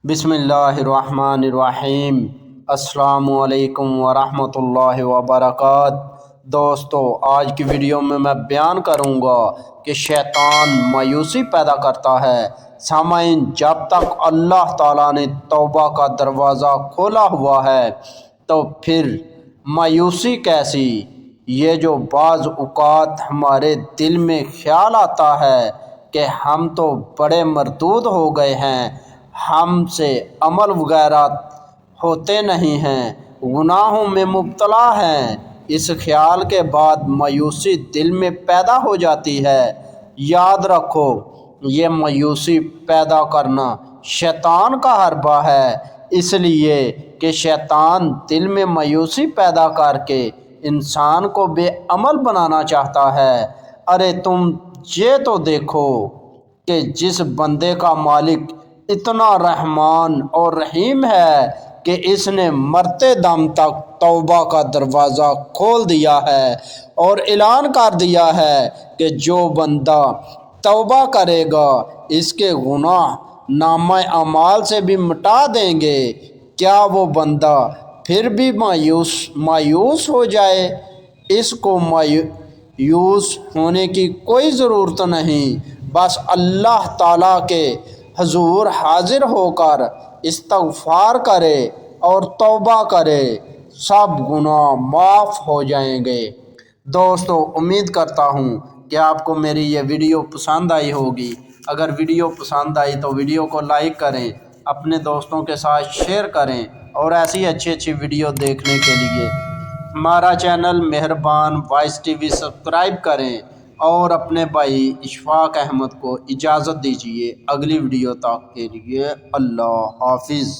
بسم اللہ الرحمن الرحیم۔ السلام علیکم ورحمۃ اللہ وبرکاتہ۔ دوستو، آج کی ویڈیو میں بیان کروں گا کہ شیطان مایوسی پیدا کرتا ہے۔ سامعین، جب تک اللہ تعالیٰ نے توبہ کا دروازہ کھولا ہوا ہے تو پھر مایوسی کیسی؟ یہ جو بعض اوقات ہمارے دل میں خیال آتا ہے کہ ہم تو بڑے مردود ہو گئے ہیں، ہم سے عمل وغیرہ ہوتے نہیں ہیں، گناہوں میں مبتلا ہیں، اس خیال کے بعد مایوسی دل میں پیدا ہو جاتی ہے۔ یاد رکھو، یہ مایوسی پیدا کرنا شیطان کا حربہ ہے، اس لیے کہ شیطان دل میں مایوسی پیدا کر کے انسان کو بے عمل بنانا چاہتا ہے۔ ارے تم یہ تو دیکھو کہ جس بندے کا مالک اتنا رحمان اور رحیم ہے کہ اس نے مرتے دم تک توبہ کا دروازہ کھول دیا ہے اور اعلان کر دیا ہے کہ جو بندہ توبہ کرے گا اس کے گناہ نامہ اعمال سے بھی مٹا دیں گے، کیا وہ بندہ پھر بھی مایوس ہو جائے؟ اس کو مایوس ہونے کی کوئی ضرورت نہیں، بس اللہ تعالیٰ کے حضور حاضر ہو کر استغفار کرے اور توبہ کرے، سب گناہ معاف ہو جائیں گے۔ دوستو، امید کرتا ہوں کہ آپ کو میری یہ ویڈیو پسند آئی ہوگی۔ اگر ویڈیو پسند آئی تو ویڈیو کو لائک کریں، اپنے دوستوں کے ساتھ شیئر کریں، اور ایسی اچھی ویڈیو دیکھنے کے لیے ہمارا چینل مہربان وائس ٹی وی سبسکرائب کریں، اور اپنے بھائی اشفاق احمد کو اجازت دیجیے۔ اگلی ویڈیو تک کے لیے اللہ حافظ۔